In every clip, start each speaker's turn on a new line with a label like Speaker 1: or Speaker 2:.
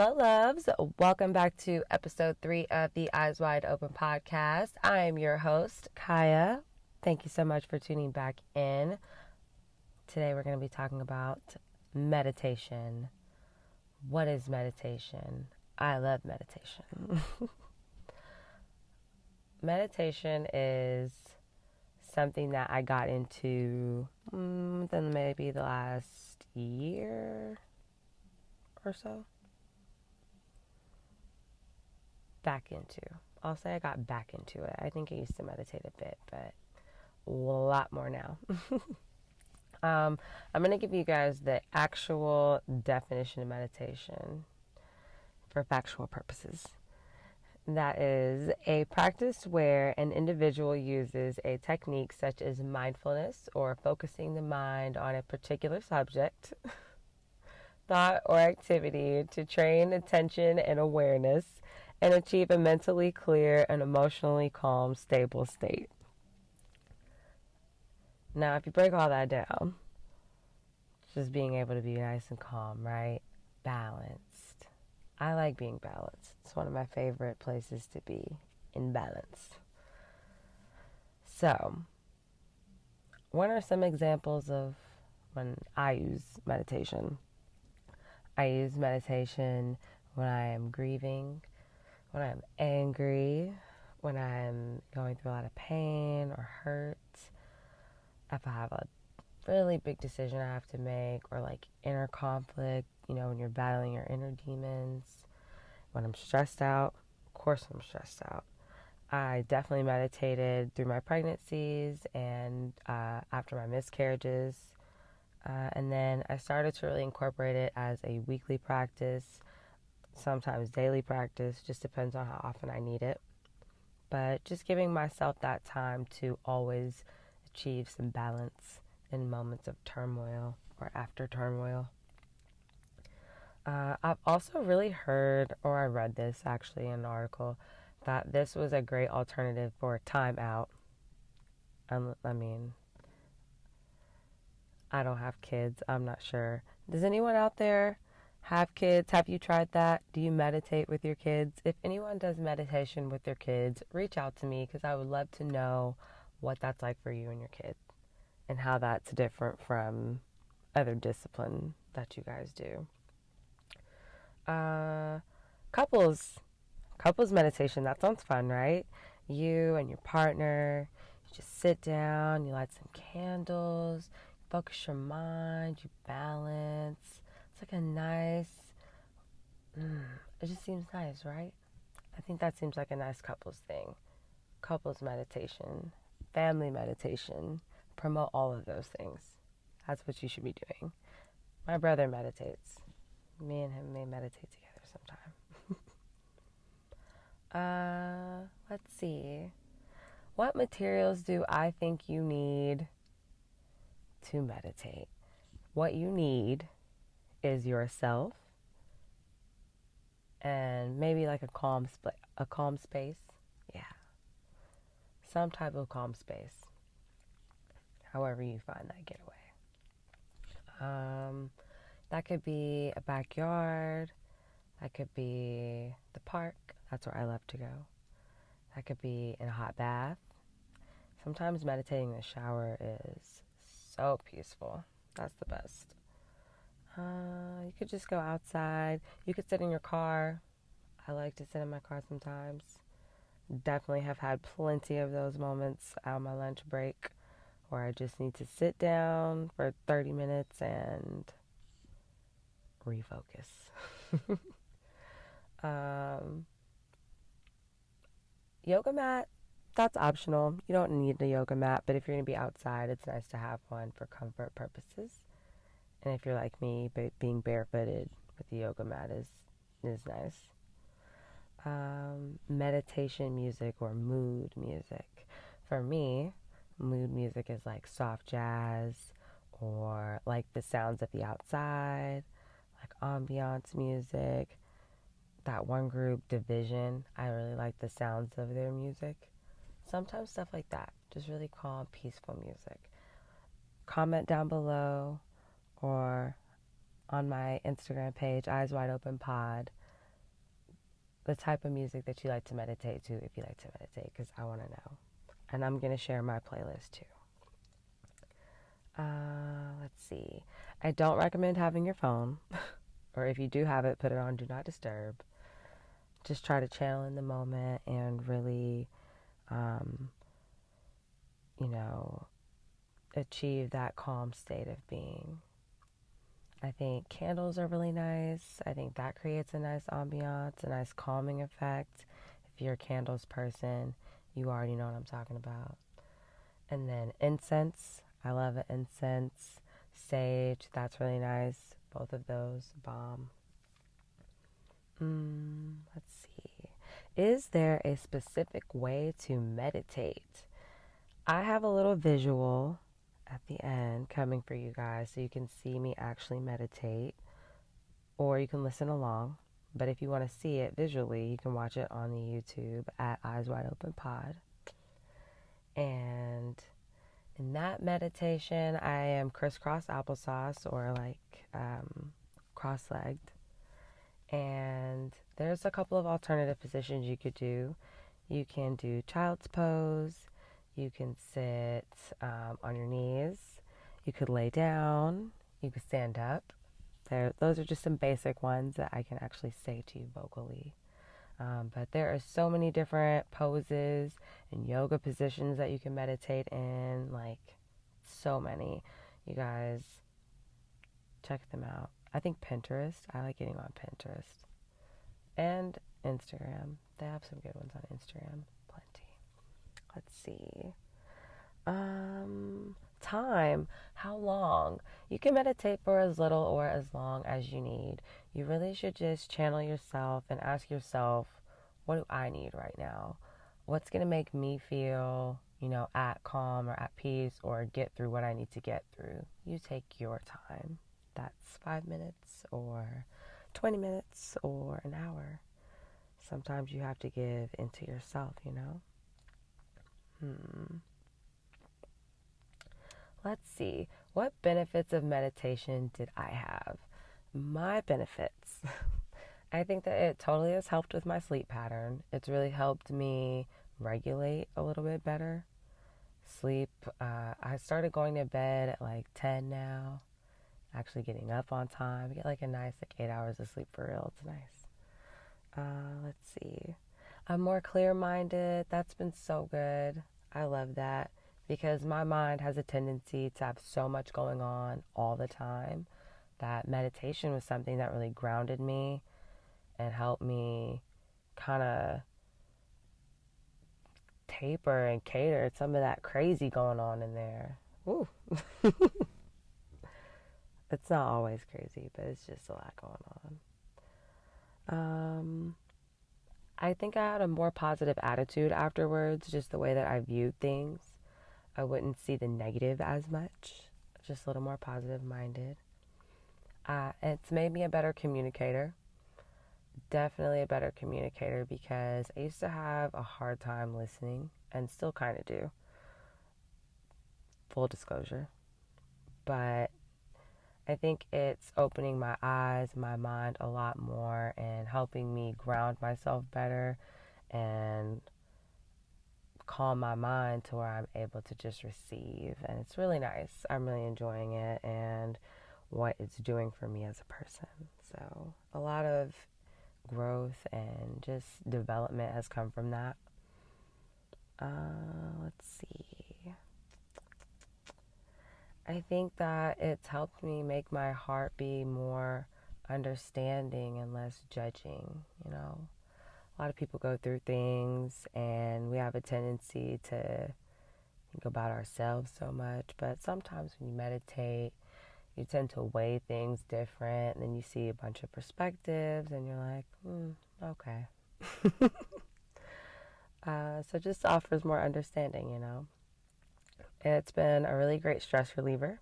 Speaker 1: Hello, loves. Welcome back to episode 3 of the Eyes Wide Open podcast. I am your host, Kiah. Thank you so much for tuning back in. Today we're going to be talking about meditation. What is meditation? I love meditation. Meditation is something that I got into within maybe the last year or so. I'll say I got back into it. I think I used to meditate a bit, but a lot more now. I'm going to give you guys the actual definition of meditation for factual purposes. That is a practice where an individual uses a technique such as mindfulness or focusing the mind on a particular subject, thought, or activity to train attention and awareness and achieve a mentally clear and emotionally calm, stable state. Now, if you break all that down, just being able to be nice and calm, right? Balanced. I like being balanced. It's one of my favorite places to be, in balance. So, what are some examples of when I use meditation? I use meditation when I am grieving, when I'm angry, when I'm going through a lot of pain or hurt, if I have a really big decision I have to make, or like inner conflict, when you're battling your inner demons, when I'm stressed out. Of course I'm stressed out. I definitely meditated through my pregnancies and after my miscarriages, and then I started to really incorporate it as a weekly practice, sometimes daily practice, just depends on how often I need it. But just giving myself that time to always achieve some balance in moments of turmoil or after turmoil. I've also really heard, or I read this actually in an article, that this was a great alternative for a time out. I mean, I don't have kids. I'm not sure. Does anyone out there have kids? Have you tried that? Do you meditate with your kids? If anyone does meditation with their kids, reach out to me because I would love to know what that's like for you and your kid and how that's different from other discipline that you guys do. Couples meditation, that sounds fun, right? You and your partner, you just sit down, you light some candles, you focus your mind, you balance. It's like a nice, it just seems nice, right? I think that seems like a nice couples thing. Couples meditation, family meditation, promote all of those things. That's what you should be doing. My brother meditates. Me and him may meditate together sometime. Let's see. What materials do I think you need to meditate? What you need is yourself and maybe like a calm space. Yeah. Some type of calm space. However you find that getaway. That could be a backyard. That could be the park. That's where I love to go. That could be in a hot bath. Sometimes meditating in the shower is so peaceful. That's the best. You could just go outside. You could sit in your car. I like to sit in my car sometimes. Definitely have had plenty of those moments out of my lunch break where I just need to sit down for 30 minutes and refocus. Yoga mat, that's optional. You don't need a yoga mat, but if you're going to be outside, it's nice to have one for comfort purposes. And if you're like me, being barefooted with the yoga mat is nice. Meditation music or mood music. For me, mood music is like soft jazz or like the sounds of the outside, like ambiance music. That one group, Division, I really like the sounds of their music. Sometimes stuff like that, just really calm, peaceful music. Comment down below or on my Instagram page, eyeswideopenpod, the type of music that you like to meditate to, if you like to meditate, because I want to know. And I'm going to share my playlist too. Let's see. I don't recommend having your phone, or if you do have it, put it on Do Not Disturb. Just try to channel in the moment and really, you know, achieve that calm state of being. I think candles are really nice. I think that creates a nice ambiance, a nice calming effect. If you're a candles person, you already know what I'm talking about. And then incense. I love an incense. Sage, that's really nice. Both of those, bomb. Let's see. Is there a specific way to meditate? I have a little visual at the end coming for you guys so you can see me actually meditate, or you can listen along. But if you want to see it visually, you can watch it on the YouTube at eyeswideopenpod. And in that meditation, I am crisscross applesauce, or like cross-legged. And there's a couple of alternative positions you could do. You can do child's pose. You can sit on your knees. You could lay down. You could stand up. Those are just some basic ones that I can actually say to you vocally. But there are so many different poses and yoga positions that you can meditate in. Like, so many. You guys, check them out. I think Pinterest. I like getting on Pinterest. And Instagram. They have some good ones on Instagram. Plenty. Let's see. Time. How long? You can meditate for as little or as long as you need. You really should just channel yourself and ask yourself, what do I need right now? What's going to make me feel, at calm or at peace, or get through what I need to get through? You take your time. That's 5 minutes or 20 minutes or an hour. Sometimes you have to give into yourself, Let's see. What benefits of meditation did I have? My benefits. I think that it totally has helped with my sleep pattern. It's really helped me regulate a little bit better. Sleep. I started going to bed at like 10 now. Actually getting up on time. I get like a nice 8 hours of sleep for real. It's nice. Let's see. I'm more clear-minded. That's been so good. I love that because my mind has a tendency to have so much going on all the time that meditation was something that really grounded me and helped me kind of taper and cater some of that crazy going on in there. Ooh. It's not always crazy, but it's just a lot going on. I think I had a more positive attitude afterwards, just the way that I viewed things. I wouldn't see the negative as much, just a little more positive minded. It's made me a better communicator. Definitely a better communicator because I used to have a hard time listening and still kind of do. Full disclosure. But I think it's opening my eyes, my mind a lot more and helping me ground myself better and calm my mind to where I'm able to just receive. And it's really nice. I'm really enjoying it and what it's doing for me as a person. So a lot of growth and just development has come from that. Let's see. I think that it's helped me make my heart be more understanding and less judging, A lot of people go through things and we have a tendency to think about ourselves so much, but sometimes when you meditate, you tend to weigh things different and then you see a bunch of perspectives and you're like, okay. So it just offers more understanding, It's been a really great stress reliever.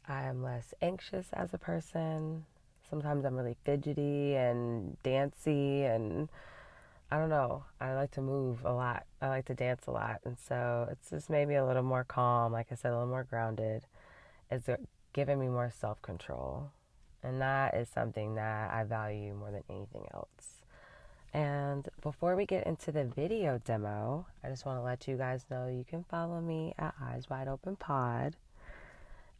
Speaker 1: I am less anxious as a person. Sometimes I'm really fidgety and dancey and I don't know. I like to move a lot. I like to dance a lot. And so it's just made me a little more calm, like I said, a little more grounded. It's given me more self-control. And that is something that I value more than anything else. And before we get into the video demo, I just want to let you guys know you can follow me at eyeswideopenpod.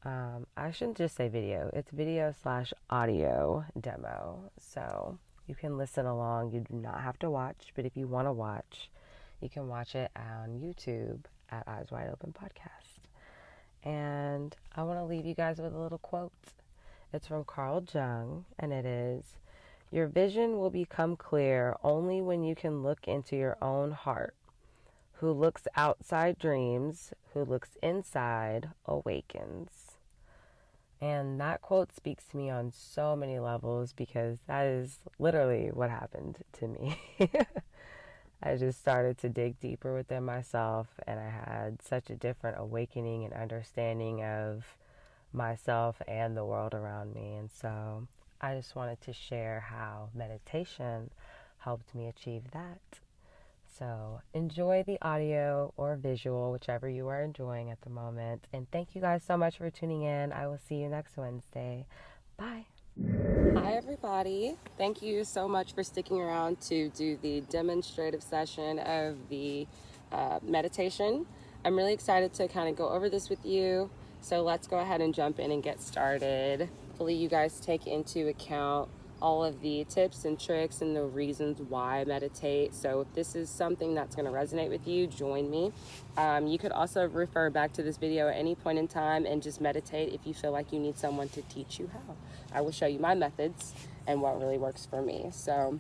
Speaker 1: I shouldn't just say video, it's video slash audio demo. So you can listen along. You do not have to watch, but if you want to watch, you can watch it on YouTube at Eyes Wide Open Podcast. And I want to leave you guys with a little quote. It's from Carl Jung, and it is, "Your vision will become clear only when you can look into your own heart. Who looks outside dreams, who looks inside awakens." And that quote speaks to me on so many levels because that is literally what happened to me. I just started to dig deeper within myself, and I had such a different awakening and understanding of myself and the world around me. And so I just wanted to share how meditation helped me achieve that. So enjoy the audio or visual, whichever you are enjoying at the moment. And thank you guys so much for tuning in. I will see you next Wednesday. Bye. Hi, everybody. Thank you so much for sticking around to do the demonstrative session of the meditation. I'm really excited to kind of go over this with you. So let's go ahead and jump in and get started. Hopefully you guys take into account all of the tips and tricks and the reasons why I meditate. So if this is something that's going to resonate with you, join me. You could also refer back to this video at any point in time and just meditate if you feel like you need someone to teach you how. I will show you my methods and what really works for me. So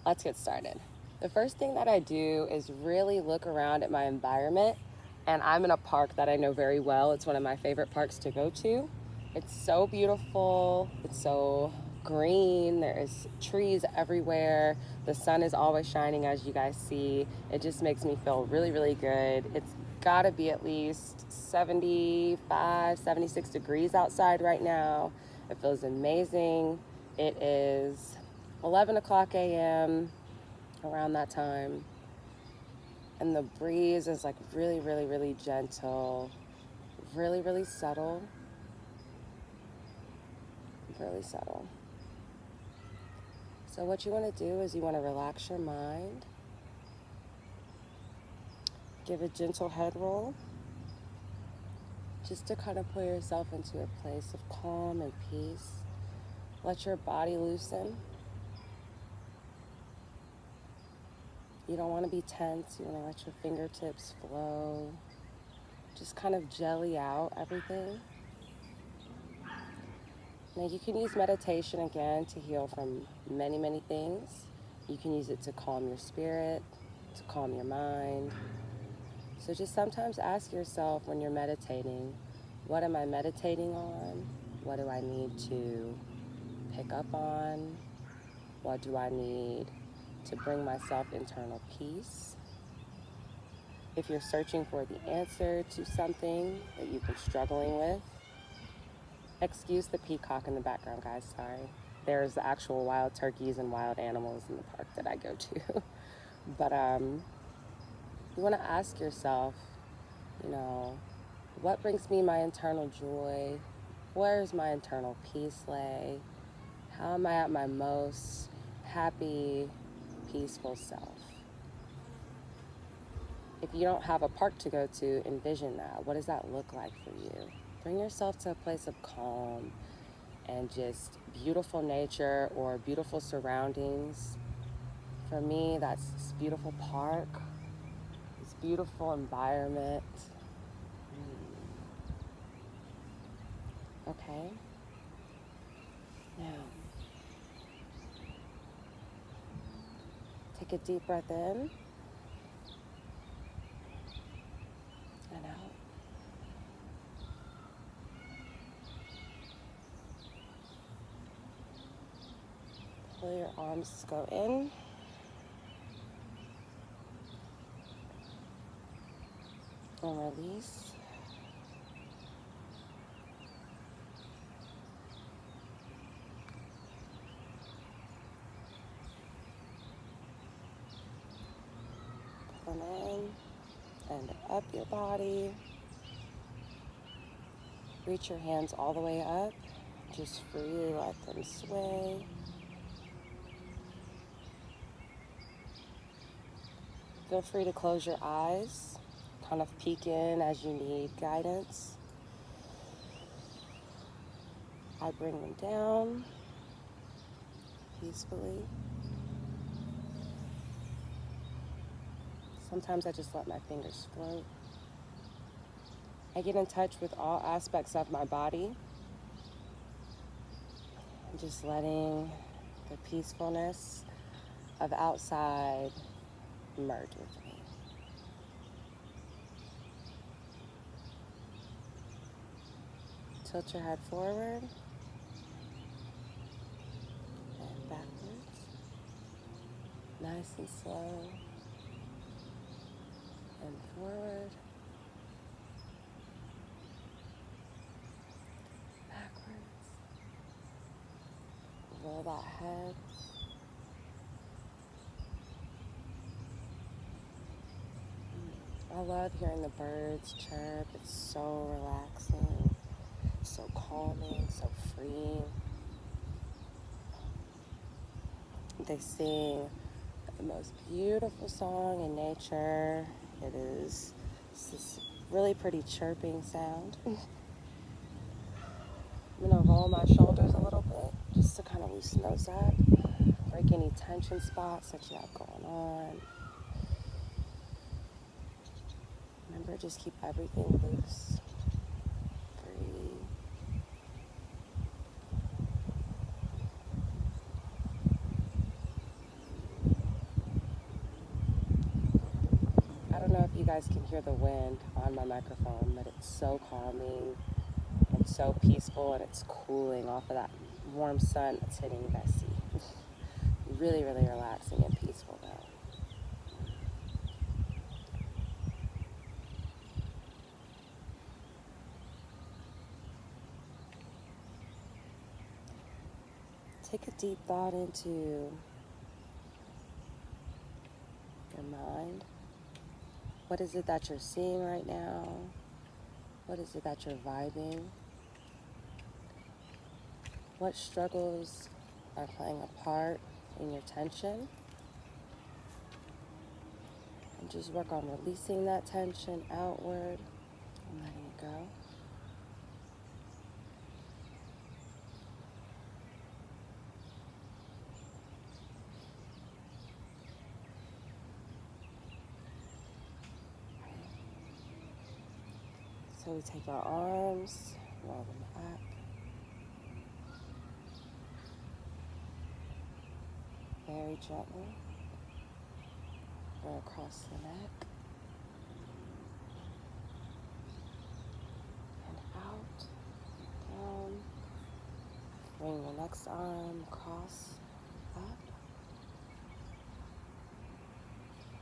Speaker 1: let's get started. The first thing that I do is really look around at my environment, and I'm in a park that I know very well. It's one of my favorite parks to go to. It's so beautiful. It's so green. There is trees everywhere. The sun is always shining, as you guys see. It just makes me feel really, really good. It's gotta be at least 75, 76 degrees outside right now. It feels amazing. It is 11 o'clock a.m. around that time. And the breeze is like really, really, really gentle, really, really subtle. Really subtle. So what you want to do is you want to relax your mind. Give a gentle head roll. Just to kind of put yourself into a place of calm and peace. Let your body loosen. You don't want to be tense. You want to let your fingertips flow. Just kind of jelly out everything. Now you can use meditation again to heal from many, many things. You can use it to calm your spirit, to calm your mind. So just sometimes ask yourself when you're meditating, what am I meditating on? What do I need to pick up on? What do I need to bring myself internal peace? If you're searching for the answer to something that you've been struggling with, excuse the peacock in the background, guys, sorry. There's actual wild turkeys and wild animals in the park that I go to. But you want to ask yourself, what brings me my internal joy? Where's my internal peace lay? How am I at my most happy, peaceful self? If you don't have a park to go to, envision that. What does that look like for you? Bring yourself to a place of calm and just beautiful nature or beautiful surroundings. For me, that's this beautiful park, this beautiful environment. Okay. Now, take a deep breath in and out. Pull your arms go in. And release. Pull them in and up your body. Reach your hands all the way up. Just freely let them sway. Feel free to close your eyes, kind of peek in as you need guidance. I bring them down peacefully. Sometimes I just let my fingers float. I get in touch with all aspects of my body. I'm just letting the peacefulness of outside merge with me. Tilt your head forward and backwards. Nice and slow. And forward. Backwards. Roll that head. I love hearing the birds chirp. It's so relaxing, so calming, so freeing. They sing the most beautiful song in nature. It's this really pretty chirping sound. I'm gonna roll my shoulders a little bit just to kind of loosen those up, break any tension spots that you have going on. Remember, just keep everything loose, free. I don't know if you guys can hear the wind on my microphone, but it's so calming and so peaceful, and it's cooling off of that warm sun that's hitting Bessie. Really, really relaxing and peaceful though. Take a deep thought into your mind. What is it that you're seeing right now? What is it that you're vibing? What struggles are playing a part in your tension? And just work on releasing that tension outward and letting it go. So we take our arms, roll them up. Very gently. Go across the neck. And out, down. Bring the next arm across, up.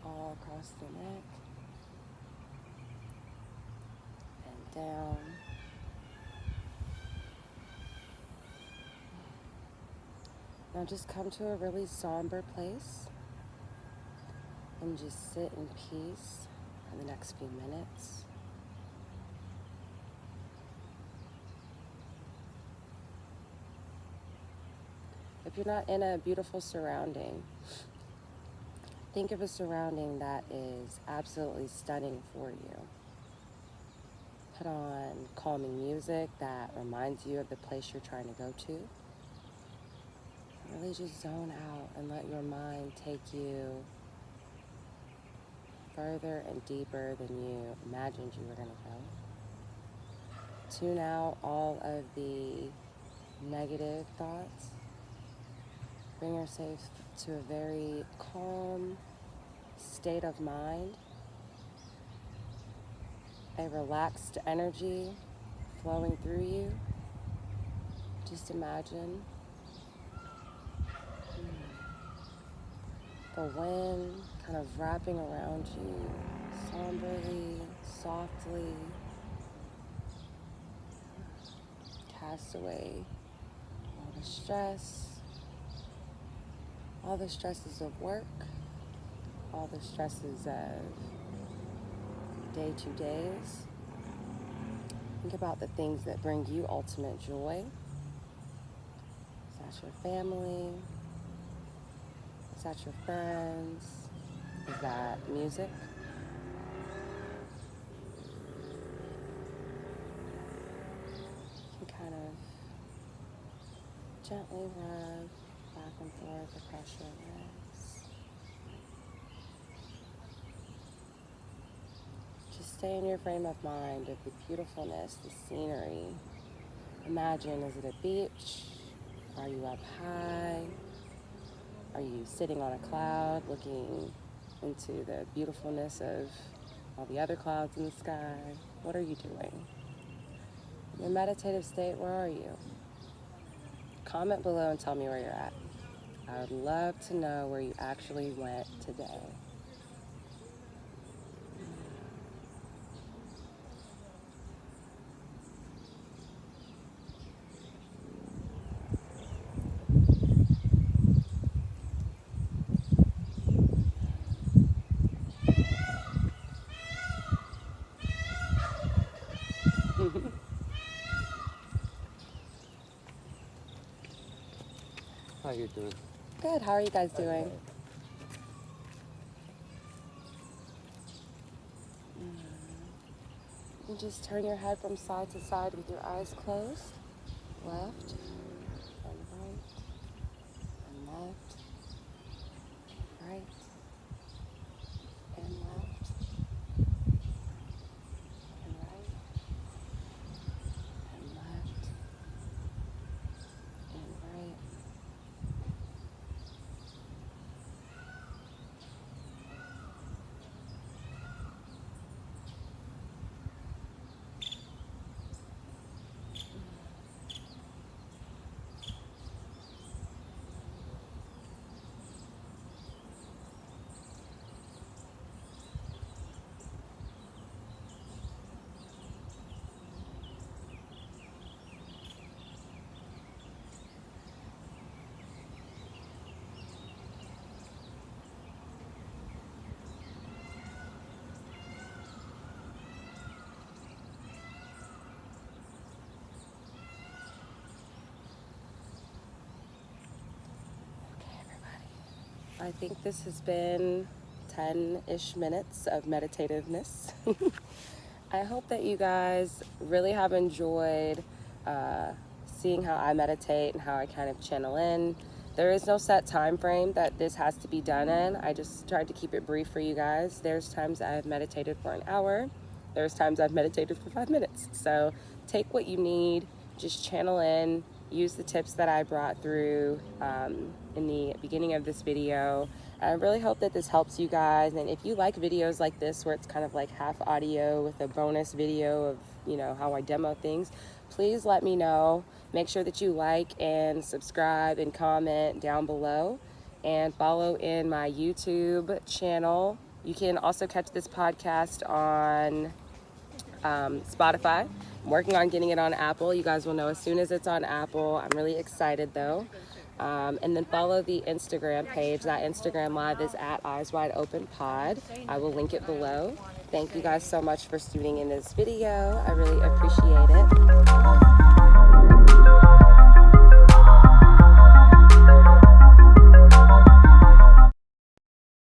Speaker 1: All across the neck. Down. Now just come to a really somber place and just sit in peace for the next few minutes. If you're not in a beautiful surrounding, think of a surrounding that is absolutely stunning for you. Put on calming music that reminds you of the place you're trying to go to. Really just zone out and let your mind take you further and deeper than you imagined you were going to go. Tune out all of the negative thoughts. Bring yourself to a very calm state of mind. A relaxed energy flowing through you. Just imagine the wind kind of wrapping around you, somberly, softly. Cast away all the stresses of work, all the stresses of day-to-days. Think about the things that bring you ultimate joy. Is that your family? Is that your friends? Is that music? You can kind of gently rub back and forth across your legs. Just stay in your frame of mind of the beautifulness, the scenery. Imagine, is it a beach? Are you up high? Are you sitting on a cloud looking into the beautifulness of all the other clouds in the sky? What are you doing? In your meditative state, where are you? Comment below and tell me where you're at. I would love to know where you actually went today.
Speaker 2: How you doing?
Speaker 1: Good, how are you guys doing? You just turn your head from side to side with your eyes closed. Left and right and left, right and left and right and left and right. I think this has been 10-ish minutes of meditativeness. I hope that you guys really have enjoyed seeing how I meditate and how I kind of channel in. There is no set time frame that this has to be done in. I just tried to keep it brief for you guys. There's times I've meditated for an hour. There's times I've meditated for 5 minutes. So take what you need, just channel in, use the tips that I brought through in the beginning of this video. I really hope that this helps you guys, and if you like videos like this where it's kind of like half audio with a bonus video of, you know, how I demo things, please let me know. Make sure that you like and subscribe and comment down below, and follow in my YouTube channel. You can also catch this podcast on Spotify. I'm working on getting it on Apple. You guys will know as soon as it's on Apple. I'm really excited though. And then follow the Instagram page. That Instagram live is at eyeswideopenpod. I will link it below. Thank you guys so much for tuning in this video. I really appreciate it.